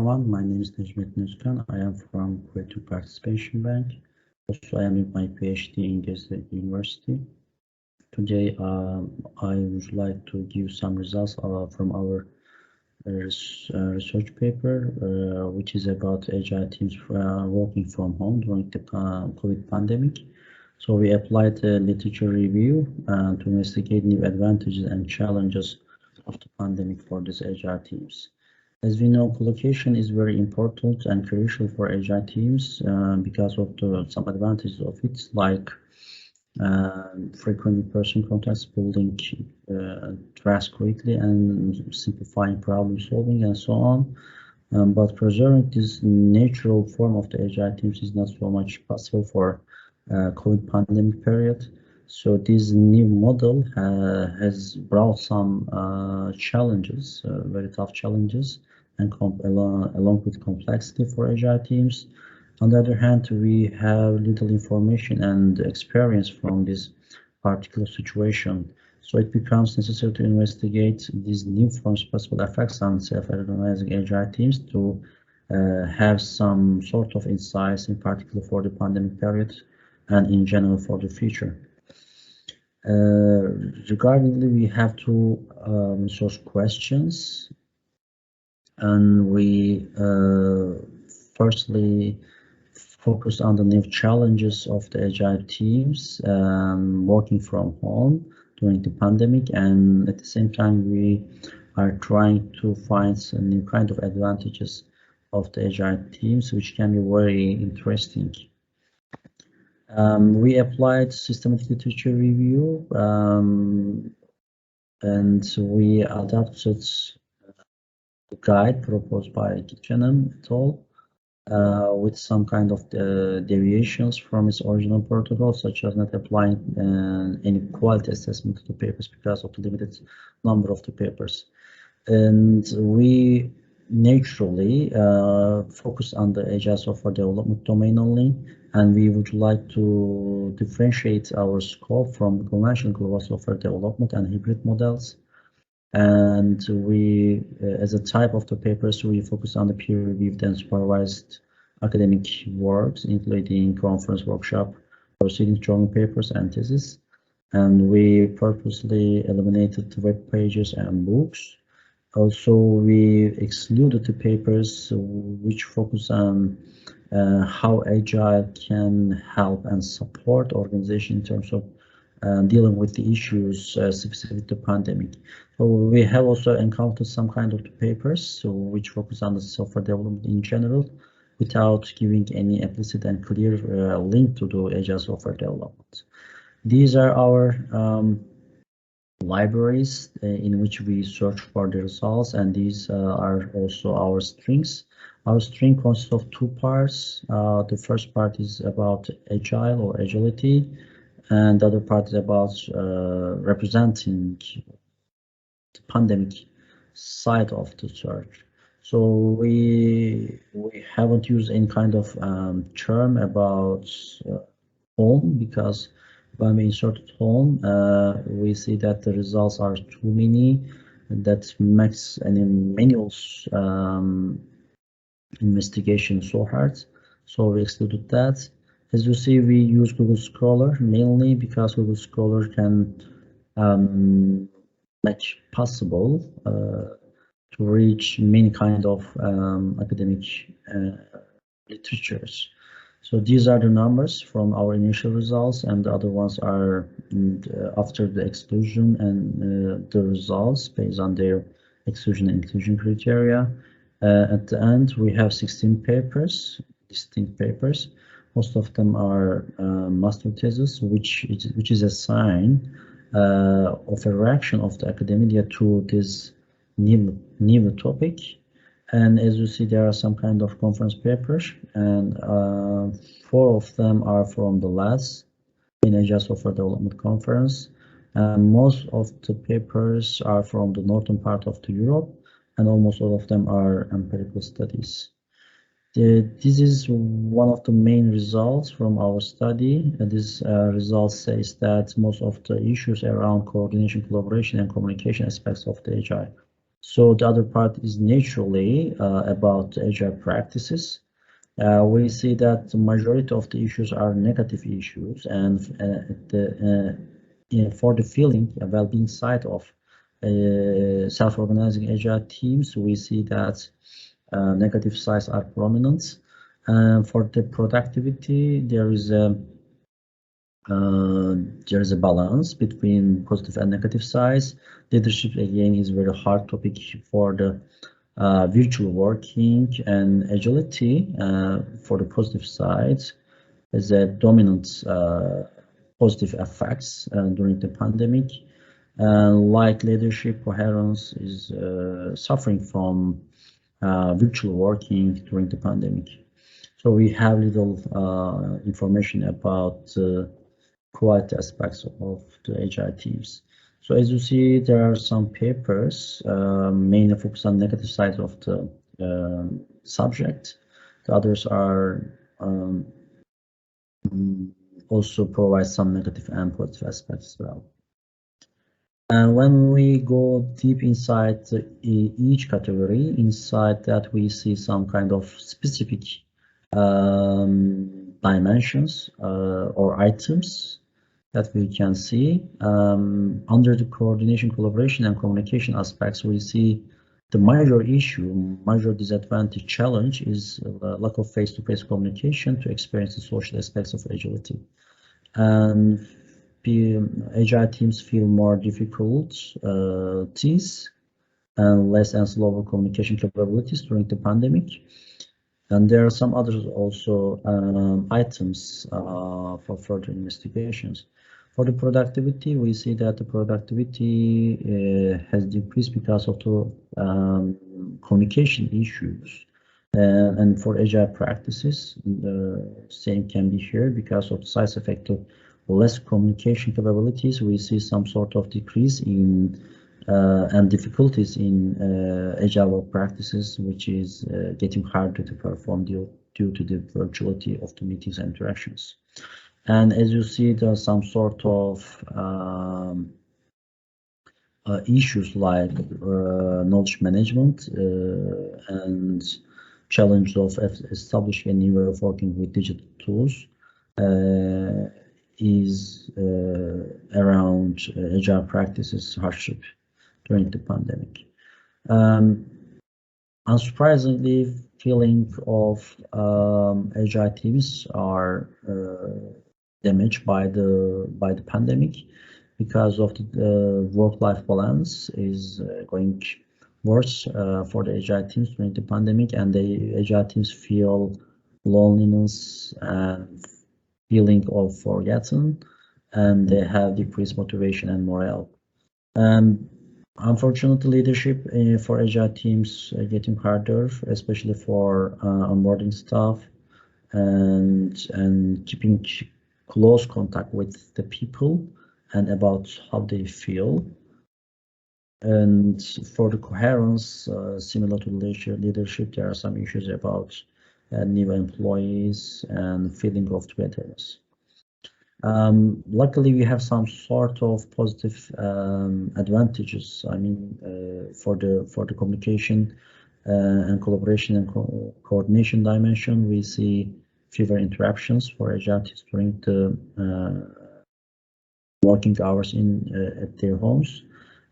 everyone. My name is Necmettin Ozkan. I am from Creative Participation Bank. Also, I am doing my PhD in Gezde University. Today, I would like to give some results from our research paper, which is about Agile teams working from home during the COVID pandemic. So we applied a literature review to investigate new advantages and challenges of the pandemic for these Agile teams. As we know, collocation is very important and crucial for Agile teams because of some advantages of it, like frequent person contacts, building trust quickly, and simplifying problem solving, and so on. But preserving this natural form of the Agile teams is not so much possible for COVID pandemic period. So this new model has brought some challenges, very tough challenges, and along with complexity for Agile teams. On the other hand, we have little information and experience from this particular situation. So it becomes necessary to investigate these new forms possible effects on self-organizing Agile teams to have some sort of insights, in particular for the pandemic period and in general for the future. Regardingly, we have two resource questions, and we firstly focus on the new challenges of the Agile teams working from home during the pandemic, and at the same time we are trying to find some new kind of advantages of the Agile teams, which can be very interesting. We applied systematic literature review, and we adapted the guide proposed by Kitchener et al. With some kind of deviations from its original protocol, such as not applying any quality assessment to the papers because of the limited number of the papers. And we naturally focus on the Agile software development domain only, and we would like to differentiate our scope from conventional global software development and hybrid models. And we, as a type of the papers, we focus on the peer-reviewed and supervised academic works, including conference, workshop, proceedings, journal papers, and thesis. And we purposely eliminated the web pages and books. Also, we excluded the papers which focus on how Agile can help and support organization in terms of dealing with the issues specific to the pandemic. So we have also encountered some kind of papers which focus on the software development in general, without giving any implicit and clear link to the Agile software development. These are our libraries in which we search for the results, and these are also our strings. Our string consists of two parts. The first part is about Agile or agility, and the other part is about representing the pandemic side of the search. So we haven't used any kind of term about home, because when we inserted home, we see that the results are too many. That makes any manual investigation so hard. So we excluded that. As you see, we use Google Scholar mainly because Google Scholar can make possible to reach many kind of academic literatures. So these are the numbers from our initial results, and the other ones are after the exclusion and the results based on their exclusion and inclusion criteria. At the end, we have 16 papers, distinct papers. Most of them are master thesis, which is a sign of a reaction of the academia to this new topic. And as you see, there are some kind of conference papers, and 4 of them are from the LASD, in Agile Software Development Conference. Most of the papers are from the northern part of Europe, and almost all of them are empirical studies. This is one of the main results from our study. This result says that most of the issues around coordination, collaboration, and communication aspects of the Agile So the other part is naturally about agile practices. We see that the majority of the issues are negative issues, and for the feeling, well-being side of self-organizing agile teams, we see that negative sides are prominent. For the productivity, there is a balance between positive and negative sides. Leadership again is a very hard topic for the virtual working, and agility for the positive sides is a dominant positive effects during the pandemic. Like leadership coherence is suffering from virtual working during the pandemic. So we have little information about quality aspects of the agile teams. So as you see, there are some papers mainly focused on negative sides of the subject. The others are also provide some negative and positive aspects as well. And when we go deep inside each category, inside that we see some kind of specific dimensions or items that we can see. Under the coordination, collaboration, and communication aspects, we see the major issue, major disadvantage, challenge is lack of face-to-face communication to experience the social aspects of agility. And agile teams feel more difficulties and less and slower communication capabilities during the pandemic. And there are some others also items for further investigations. For the productivity, we see that the productivity has decreased because of the communication issues. And for agile practices, the same can be here because of the side effect of less communication capabilities. We see some sort of decrease in and difficulties in agile work practices, which is getting harder to perform due to the virtuality of the meetings and interactions. And as you see, there are some sort of issues like knowledge management and challenge of establishing a new way of working with digital tools is around agile practices hardship during the pandemic. Unsurprisingly, feeling of agile teams are damaged by the pandemic because of the work-life balance is going worse for the agile teams during the pandemic, and the agile teams feel loneliness and feeling of forgotten, and they have decreased motivation and morale. Unfortunately, leadership for agile teams getting harder, especially for onboarding staff and keeping close contact with the people and about how they feel. And for the coherence, similar to leadership, there are some issues about new employees and feeling of togetherness. Luckily, we have some sort of positive advantages. I mean, for the communication and collaboration and coordination dimension, we see fewer interruptions for agile teams during the working hours at their homes,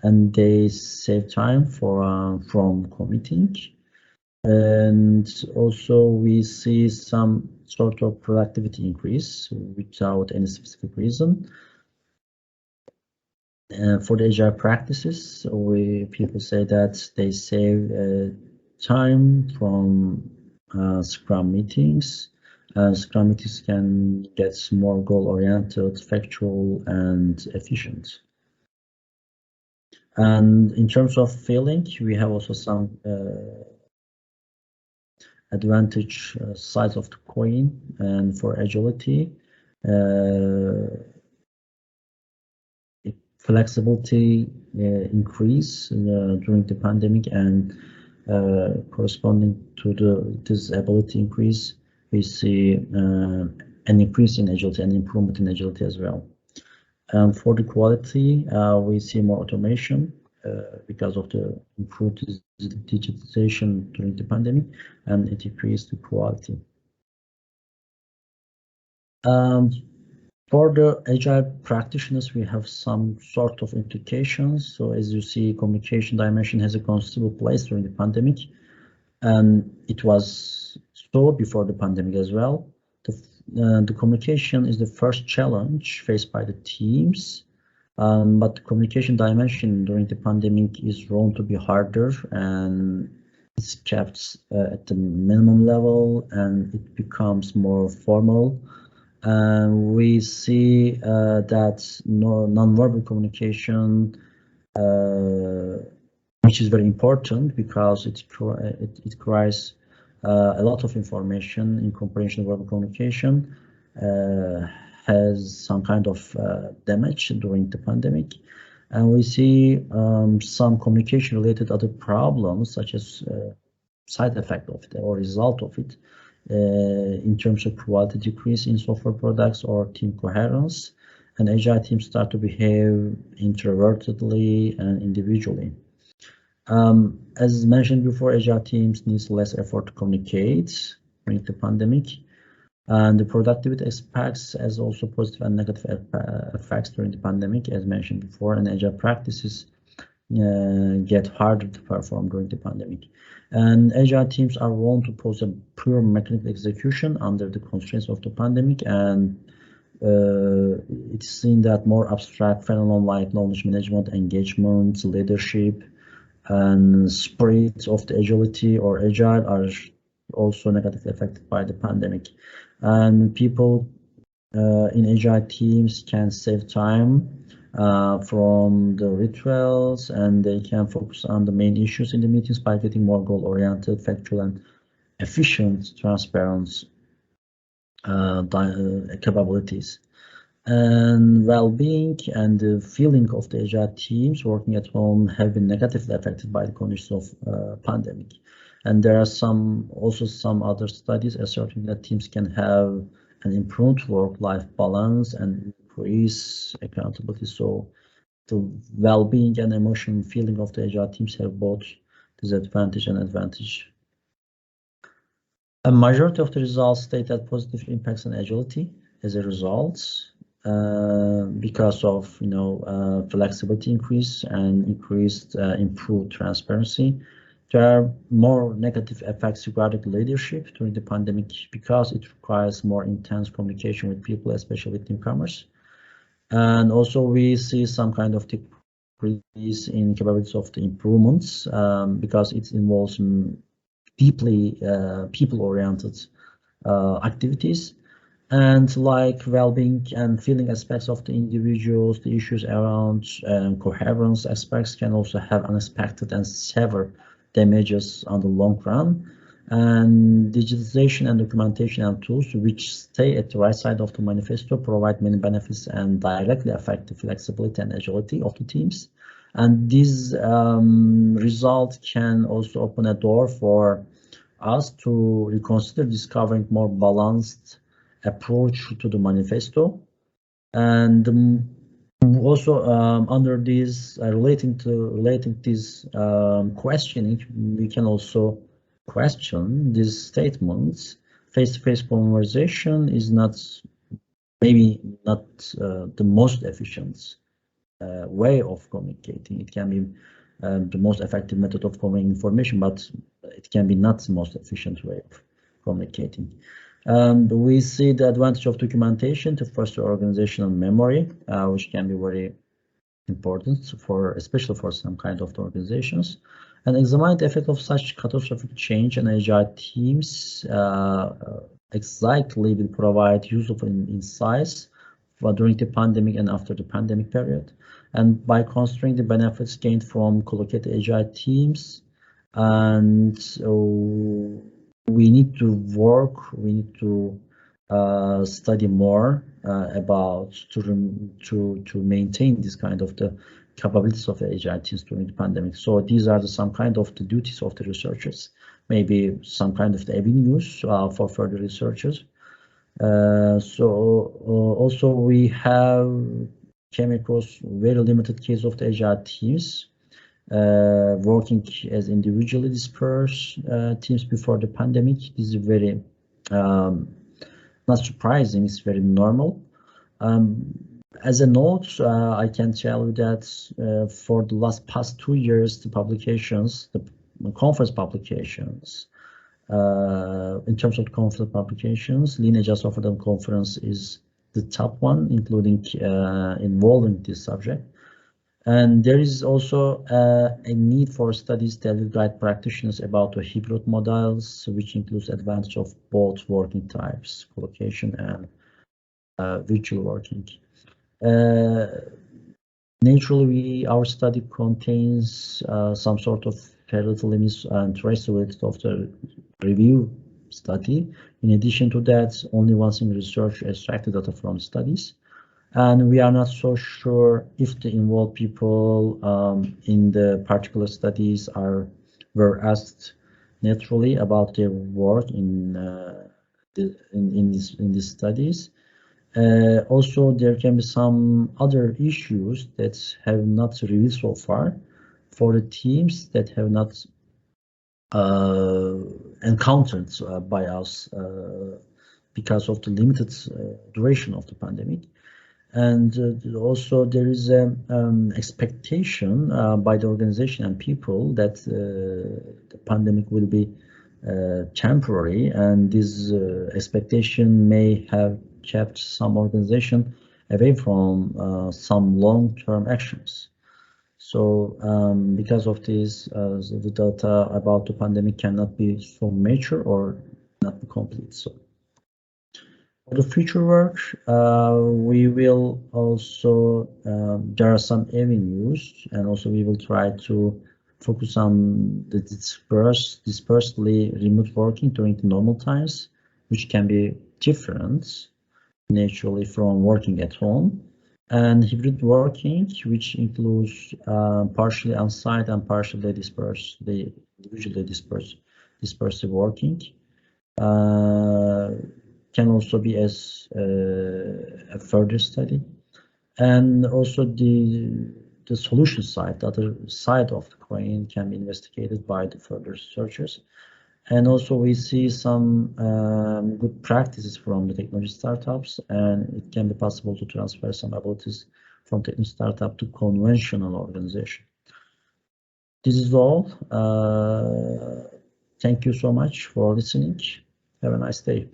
and they save time from commuting. And also we see some sort of productivity increase without any specific reason. For the agile practices, people say that they save time from Scrum meetings. Scrum meetings can get more goal-oriented, factual, and efficient. And in terms of feeling, we have also some advantage sides of the coin. And for agility, flexibility increase during the pandemic, and corresponding to this ability increase, we see an increase in agility and improvement in agility as well. And for the quality, we see more automation because of the improved digitization during the pandemic, and it increased the quality. For the agile practitioners, we have some sort of implications. So as you see, communication dimension has a considerable place during the pandemic, and it was so before the pandemic as well. The communication is the first challenge faced by the teams, but the communication dimension during the pandemic is known to be harder, and it's kept at the minimum level, and it becomes more formal. We see that non-verbal communication, which is very important because it requires a lot of information in comprehension of verbal communication, has some kind of damage during the pandemic. And we see some communication-related other problems, such as side effect of it or result of it, in terms of quality decrease in software products or team coherence, and agile teams start to behave introvertedly and individually. As mentioned before, agile teams needs less effort to communicate during the pandemic, and the productivity aspects has also positive and negative effects during the pandemic, as mentioned before, and agile practices get harder to perform during the pandemic. And agile teams are wont to pose a pure mechanical execution under the constraints of the pandemic, and it's seen that more abstract phenomenon like knowledge management, engagement, leadership, and spirit of the agility or agile are also negatively affected by the pandemic. And people in agile teams can save time from the rituals, and they can focus on the main issues in the meetings by getting more goal-oriented, factual, and efficient, transparent capabilities. And well-being and the feeling of the agile teams working at home have been negatively affected by the conditions of pandemic. And there are also some other studies asserting that teams can have an improved work-life balance and increase accountability. So the well-being and emotional feeling of the agile teams have both disadvantage and advantage. A majority of the results state that positive impacts on agility as a result, because of flexibility increase and increased improved transparency. There are more negative effects regarding leadership during the pandemic because it requires more intense communication with people, especially with newcomers. And also we see some kind of decrease in capabilities of the improvements because it involves deeply people-oriented activities. And like well-being and feeling aspects of the individuals, the issues around coherence aspects can also have unexpected and severe damages on the long run. And digitization and documentation and tools which stay at the right side of the manifesto provide many benefits and directly affect the flexibility and agility of the teams. And this result can also open a door for us to reconsider discovering more balanced approach to the manifesto. And also under this relating this questioning, we can also question these statements. Face-to-face conversation is maybe not the most efficient way of communicating. It can be the most effective method of conveying information, but it can be not the most efficient way of communicating. We see the advantage of documentation to foster organizational memory, which can be very important especially for some kind of organizations, and examine the effect of such catastrophic change. And agile teams exactly will provide useful insights during the pandemic and after the pandemic period. And by considering the benefits gained from collocated agile teams, and we need to study more about to maintain this kind of the capabilities of the agile teams during the pandemic. So these are some kind of the duties of the researchers, maybe some kind of the avenues for further researchers. Also we have came across very limited case of the agile teams working as individually dispersed teams before the pandemic. This is very not surprising, it's very normal. As a note, I can tell you that for the past 2 years, the publications, the conference publications, in terms of conference publications, Lean Agile Software Development Conference is the top one, including involving this subject. And there is also a need for studies that will guide practitioners about the hybrid models, which includes advantage of both working types, collocation and virtual working. Naturally, our study contains some sort of periodic limits and traceability of the review study. In addition to that, only one single research extracted data from studies. And we are not so sure if the involved people in the particular studies were asked naturally about their work in these studies. Also, there can be some other issues that have not revealed so far for the teams that have not encountered by us because of the limited duration of the pandemic. And also there is an expectation by the organization and people that the pandemic will be temporary, and this expectation may have kept some organization away from some long-term actions. So because of this, the data about the pandemic cannot be so mature or not be complete. So for the future work, we will also, there are some avenues, and also we will try to focus on the dispersely remote working during the normal times, which can be different naturally from working at home, and hybrid working, which includes partially on-site and partially individually dispersed working. Can also be as a further study, and also the solution side, the other side of the coin, can be investigated by the further researchers. And also we see some good practices from the technology startups, and it can be possible to transfer some abilities from technology startup to conventional organization. This is all. Thank you so much for listening. Have a nice day.